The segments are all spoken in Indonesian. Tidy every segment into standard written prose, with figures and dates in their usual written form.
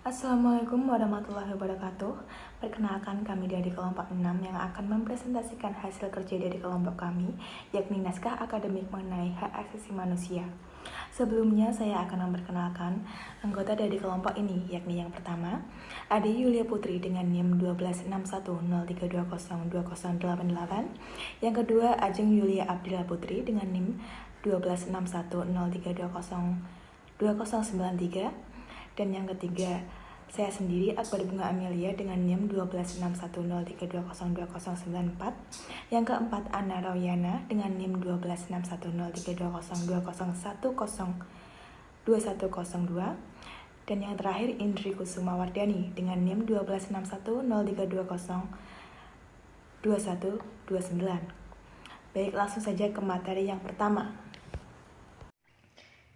Assalamualaikum warahmatullahi wabarakatuh. Perkenalkan, kami dari kelompok 6 yang akan mempresentasikan hasil kerja dari kelompok kami, yakni naskah akademik mengenai hak asasi manusia. Sebelumnya saya akan memperkenalkan anggota dari kelompok ini, yakni yang pertama, Ade Yulia Putri dengan NIM 12610320288. Yang kedua, Ajeng Yulia Abdillah Putri dengan NIM 12610332093. Dan yang ketiga, saya sendiri Akbar Bunga Amelia dengan NIM 12610320294. Yang keempat, Anna Royana dengan NIM 1261032010102. Dan yang terakhir, Indri Kusuma Wardani dengan NIM 1261033202129. Baik, langsung saja ke materi yang pertama.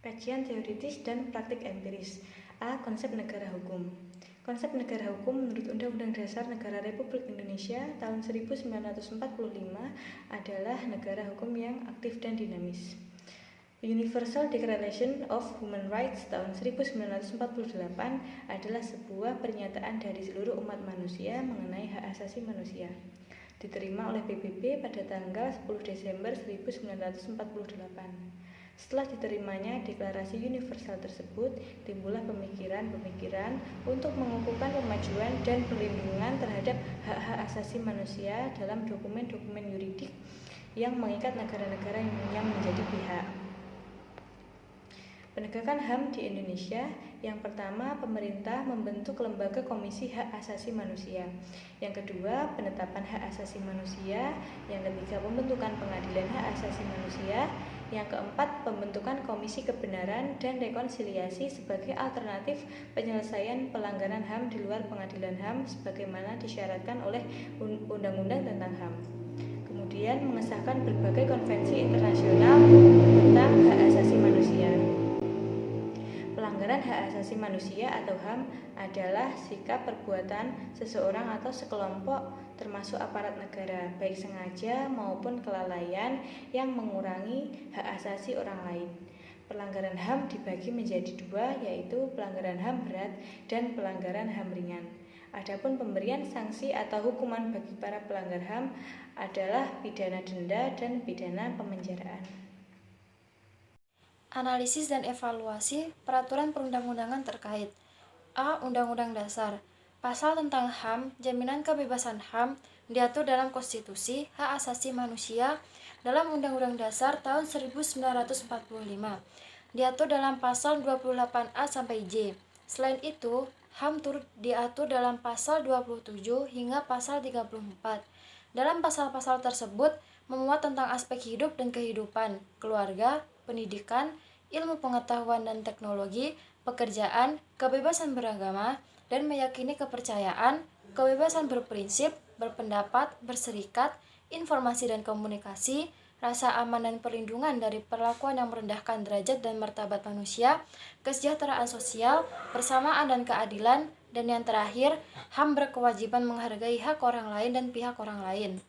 Kajian teoritis dan praktik empiris. A. Konsep negara hukum. Konsep negara hukum menurut Undang-Undang Dasar Negara Republik Indonesia tahun 1945 adalah negara hukum yang aktif dan dinamis. Universal Declaration of Human Rights tahun 1948 adalah sebuah pernyataan dari seluruh umat manusia mengenai hak asasi manusia. Diterima oleh PBB pada tanggal 10 Desember 1948. Setelah diterimanya deklarasi universal tersebut, timbullah pemikiran-pemikiran untuk mengukuhkan pemajuan dan perlindungan terhadap hak-hak asasi manusia dalam dokumen-dokumen yuridik yang mengikat negara-negara yang menjadi pihak. Penegakan HAM di Indonesia. Yang pertama, pemerintah membentuk lembaga Komisi Hak Asasi Manusia. Yang kedua, penetapan hak asasi manusia. Yang ketiga, pembentukan pengadilan hak asasi manusia. Yang keempat, pembentukan Komisi Kebenaran dan Rekonsiliasi sebagai alternatif penyelesaian pelanggaran HAM di luar pengadilan HAM sebagaimana disyaratkan oleh Undang-Undang tentang HAM. Kemudian mengesahkan berbagai konvensi internasional tentang hak asasi manusia. Pelanggaran hak asasi manusia atau HAM adalah sikap perbuatan seseorang atau sekelompok termasuk aparat negara, baik sengaja maupun kelalaian yang mengurangi hak asasi orang lain. Pelanggaran HAM dibagi menjadi dua, yaitu pelanggaran HAM berat dan pelanggaran HAM ringan. Adapun pemberian sanksi atau hukuman bagi para pelanggar HAM adalah pidana denda dan pidana pemenjaraan. Analisis dan evaluasi peraturan perundang-undangan terkait. A. Undang-Undang Dasar. Pasal tentang HAM, jaminan kebebasan HAM diatur dalam Konstitusi Hak Asasi Manusia dalam Undang-Undang Dasar tahun 1945. Diatur dalam pasal 28A sampai J. Selain itu, HAM turut diatur dalam pasal 27 hingga pasal 34. Dalam pasal-pasal tersebut memuat tentang aspek hidup dan kehidupan, keluarga, pendidikan, ilmu pengetahuan dan teknologi, pekerjaan, kebebasan beragama, dan meyakini kepercayaan, kebebasan berprinsip, berpendapat, berserikat, informasi dan komunikasi, rasa aman dan perlindungan dari perlakuan yang merendahkan derajat dan martabat manusia, kesejahteraan sosial, persamaan dan keadilan, dan yang terakhir, HAM berkewajiban menghargai hak orang lain dan pihak orang lain.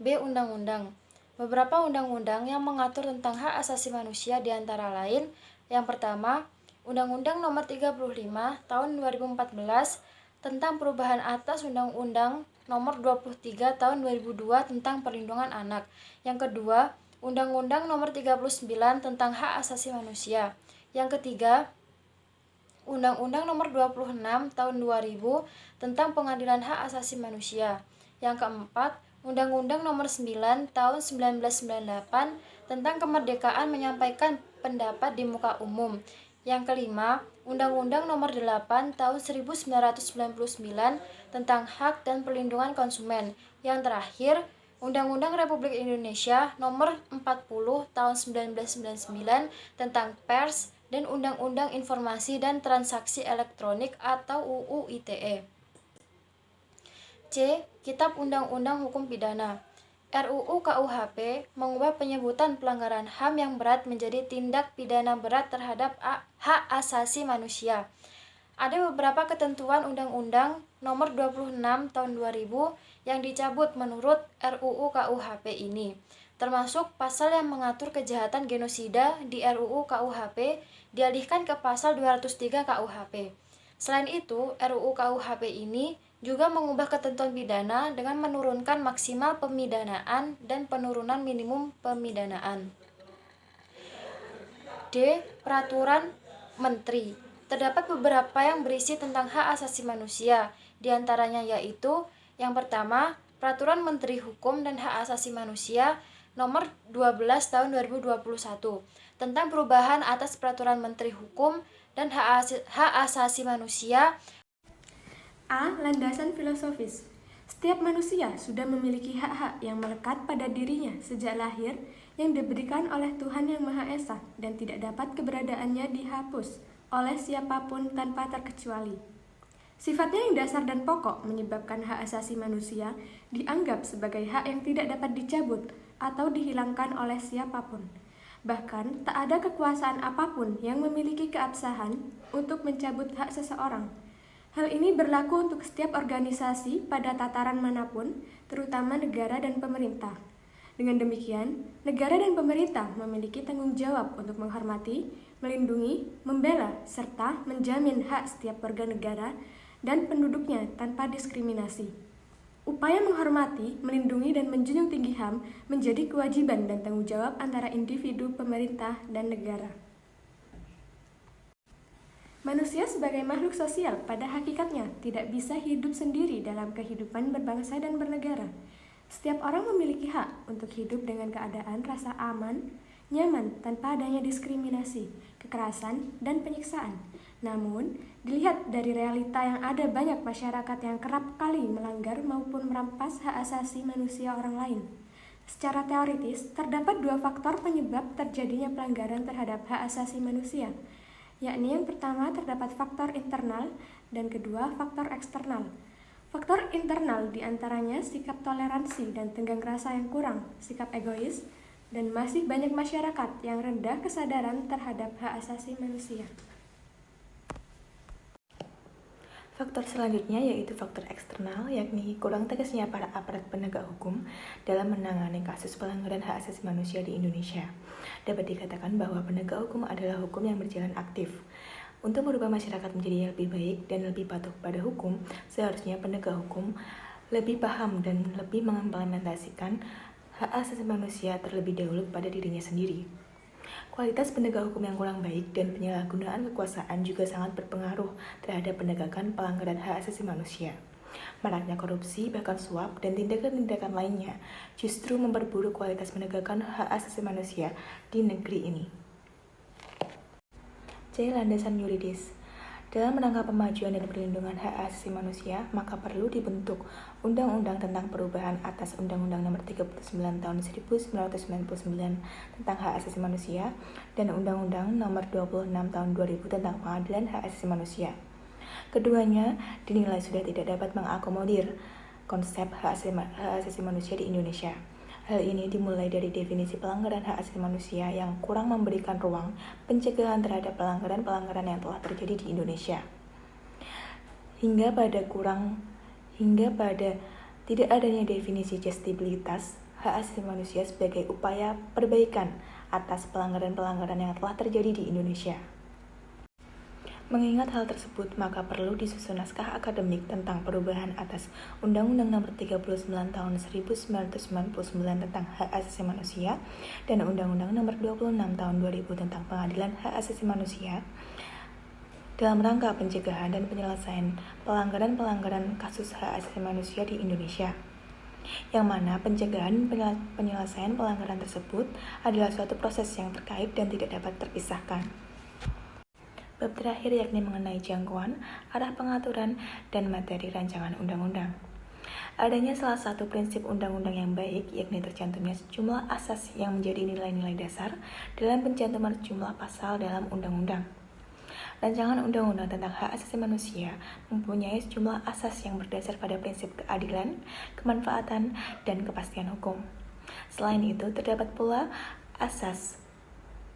B. Undang-undang. Beberapa undang-undang yang mengatur tentang hak asasi manusia diantara lain, yang pertama, Undang-Undang Nomor 35 Tahun 2014 tentang perubahan atas Undang-Undang Nomor 23 Tahun 2002 tentang perlindungan anak. Yang kedua, Undang-Undang Nomor 39 tentang hak asasi manusia. Yang ketiga, Undang-Undang Nomor 26 Tahun 2000 tentang pengadilan hak asasi manusia. Yang keempat, Undang-Undang Nomor 9 Tahun 1998 tentang kemerdekaan menyampaikan pendapat di muka umum. Yang kelima, Undang-Undang Nomor 8 Tahun 1999 tentang hak dan perlindungan konsumen. Yang terakhir, Undang-Undang Republik Indonesia Nomor 40 Tahun 1999 tentang pers dan Undang-Undang Informasi dan Transaksi Elektronik atau UU ITE. C. Kitab Undang-Undang Hukum Pidana. RUU KUHP mengubah penyebutan pelanggaran HAM yang berat menjadi tindak pidana berat terhadap hak asasi manusia. Ada beberapa ketentuan Undang-Undang Nomor 26 Tahun 2000 yang dicabut menurut RUU KUHP ini, termasuk pasal yang mengatur kejahatan genosida di RUU KUHP dialihkan ke pasal 203 KUHP. Selain itu, RUU KUHP ini juga mengubah ketentuan pidana dengan menurunkan maksimal pemidanaan dan penurunan minimum pemidanaan. D. Peraturan Menteri. Terdapat beberapa yang berisi tentang hak asasi manusia, di antaranya yaitu yang pertama, Peraturan Menteri Hukum dan Hak Asasi Manusia Nomor 12 Tahun 2021 tentang perubahan atas Peraturan Menteri Hukum dan Hak Asasi Manusia. A. Landasan filosofis. Setiap manusia sudah memiliki hak-hak yang melekat pada dirinya sejak lahir yang diberikan oleh Tuhan Yang Maha Esa dan tidak dapat keberadaannya dihapus oleh siapapun tanpa terkecuali. Sifatnya yang dasar dan pokok menyebabkan hak asasi manusia dianggap sebagai hak yang tidak dapat dicabut atau dihilangkan oleh siapapun. Bahkan, tak ada kekuasaan apapun yang memiliki keabsahan untuk mencabut hak seseorang. Hal ini berlaku untuk setiap organisasi pada tataran manapun, terutama negara dan pemerintah. Dengan demikian, negara dan pemerintah memiliki tanggung jawab untuk menghormati, melindungi, membela, serta menjamin hak setiap warga negara dan penduduknya tanpa diskriminasi. Upaya menghormati, melindungi, dan menjunjung tinggi HAM menjadi kewajiban dan tanggung jawab antara individu, pemerintah, dan negara. Manusia sebagai makhluk sosial pada hakikatnya tidak bisa hidup sendiri dalam kehidupan berbangsa dan bernegara. Setiap orang memiliki hak untuk hidup dengan keadaan rasa aman, nyaman tanpa adanya diskriminasi, kekerasan, dan penyiksaan. Namun, dilihat dari realita yang ada banyak masyarakat yang kerap kali melanggar maupun merampas hak asasi manusia orang lain. Secara teoritis, terdapat dua faktor penyebab terjadinya pelanggaran terhadap hak asasi manusia, yakni yang pertama terdapat faktor internal dan kedua faktor eksternal. Faktor internal diantaranya sikap toleransi dan tenggang rasa yang kurang, sikap egois, dan masih banyak masyarakat yang rendah kesadaran terhadap hak asasi manusia. Faktor selanjutnya yaitu faktor eksternal, yakni kurang tegasnya para aparat penegak hukum dalam menangani kasus pelanggaran hak asasi manusia di Indonesia. Dapat dikatakan bahwa penegak hukum adalah hukum yang berjalan aktif. Untuk merubah masyarakat menjadi lebih baik dan lebih patuh pada hukum, seharusnya penegak hukum lebih paham dan lebih mengimplementasikan hak asasi manusia terlebih dahulu pada dirinya sendiri. Kualitas penegak hukum yang kurang baik dan penyalahgunaan kekuasaan juga sangat berpengaruh terhadap penegakan pelanggaran hak asasi manusia. Maraknya korupsi, bahkan suap, dan tindakan-tindakan lainnya justru memperburuk kualitas penegakan hak asasi manusia di negeri ini. C. Landasan yuridis. Dalam rangka pemajuan dan perlindungan hak asasi manusia, maka perlu dibentuk Undang-Undang tentang Perubahan atas Undang-Undang Nomor 39 Tahun 1999 tentang Hak Asasi Manusia dan Undang-Undang Nomor 26 Tahun 2000 tentang Pengadilan Hak Asasi Manusia. Keduanya dinilai sudah tidak dapat mengakomodir konsep hak asasi manusia di Indonesia. Hal ini dimulai dari definisi pelanggaran hak asasi manusia yang kurang memberikan ruang pencegahan terhadap pelanggaran-pelanggaran yang telah terjadi di Indonesia. Hingga pada tidak adanya definisi justibilitas hak asasi manusia sebagai upaya perbaikan atas pelanggaran-pelanggaran yang telah terjadi di Indonesia. Mengingat hal tersebut, maka perlu disusun naskah akademik tentang perubahan atas Undang-Undang Nomor 39 Tahun 1999 tentang Hak Asasi Manusia dan Undang-Undang Nomor 26 Tahun 2000 tentang Pengadilan Hak Asasi Manusia dalam rangka pencegahan dan penyelesaian pelanggaran-pelanggaran kasus hak asasi manusia di Indonesia. Yang mana pencegahan dan penyelesaian pelanggaran tersebut adalah suatu proses yang terkait dan tidak dapat terpisahkan. Bab terakhir yakni mengenai jangkauan, arah pengaturan, dan materi rancangan undang-undang. Adanya salah satu prinsip undang-undang yang baik, yakni tercantumnya sejumlah asas yang menjadi nilai-nilai dasar dalam pencantuman sejumlah pasal dalam undang-undang. Rancangan undang-undang tentang hak asasi manusia mempunyai sejumlah asas yang berdasar pada prinsip keadilan, kemanfaatan, dan kepastian hukum. Selain itu, terdapat pula asas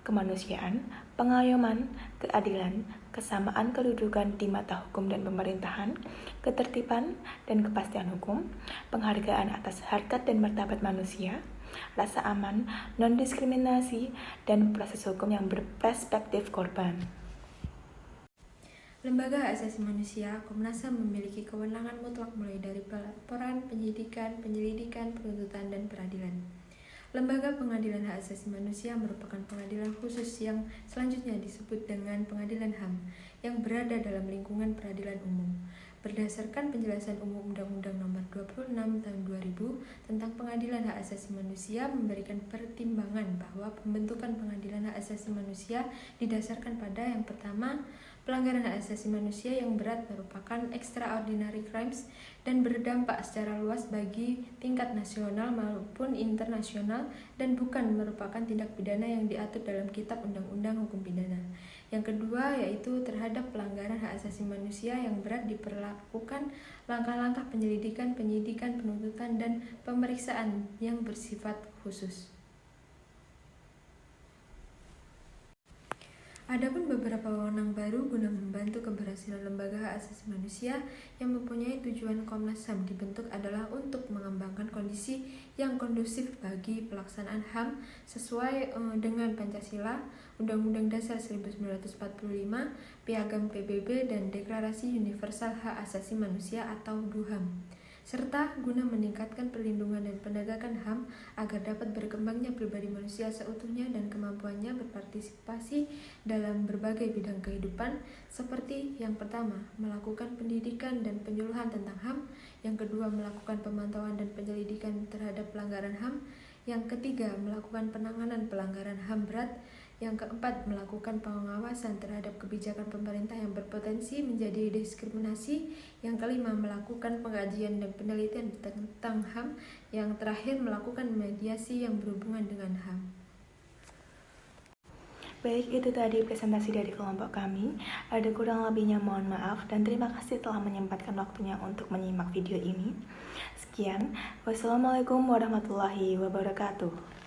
kemanusiaan, pengayoman, keadilan, kesamaan kedudukan di mata hukum dan pemerintahan, ketertiban dan kepastian hukum, penghargaan atas harkat dan martabat manusia, rasa aman, non-diskriminasi, dan proses hukum yang berperspektif korban. Lembaga Hak Asasi Manusia, Komnas HAM memiliki kewenangan mutlak mulai dari pelaporan, penyidikan, penyelidikan, penuntutan, dan peradilan. Lembaga Pengadilan Hak Asasi Manusia merupakan pengadilan khusus yang selanjutnya disebut dengan Pengadilan HAM yang berada dalam lingkungan peradilan umum. Berdasarkan penjelasan umum Undang-Undang Nomor 26 Tahun 2000 tentang Pengadilan Hak Asasi Manusia memberikan pertimbangan bahwa pembentukan Pengadilan Hak Asasi Manusia didasarkan pada yang pertama, pelanggaran hak asasi manusia yang berat merupakan extraordinary crimes dan berdampak secara luas bagi tingkat nasional maupun internasional dan bukan merupakan tindak pidana yang diatur dalam Kitab Undang-Undang Hukum Pidana. Yang kedua yaitu terhadap pelanggaran hak asasi manusia yang berat diperlakukan langkah-langkah penyelidikan, penyidikan, penuntutan, dan pemeriksaan yang bersifat khusus. Adapun beberapa wewenang baru guna membantu keberhasilan lembaga hak asasi manusia yang mempunyai tujuan Komnas HAM dibentuk adalah untuk mengembangkan kondisi yang kondusif bagi pelaksanaan HAM sesuai dengan Pancasila, Undang-Undang Dasar 1945, Piagam PBB, dan Deklarasi Universal Hak Asasi Manusia atau DUHAM, serta guna meningkatkan perlindungan dan penegakan HAM agar dapat berkembangnya pribadi manusia seutuhnya dan kemampuannya berpartisipasi dalam berbagai bidang kehidupan, seperti yang pertama, melakukan pendidikan dan penyuluhan tentang HAM, yang kedua, melakukan pemantauan dan penyelidikan terhadap pelanggaran HAM, yang ketiga, melakukan penanganan pelanggaran HAM berat, yang keempat, melakukan pengawasan terhadap kebijakan pemerintah yang berpotensi menjadi diskriminasi. Yang kelima, melakukan pengkajian dan penelitian tentang HAM. Yang terakhir, melakukan mediasi yang berhubungan dengan HAM. Baik, itu tadi presentasi dari kelompok kami. Ada kurang lebihnya mohon maaf dan terima kasih telah menyempatkan waktunya untuk menyimak video ini. Sekian, wassalamualaikum warahmatullahi wabarakatuh.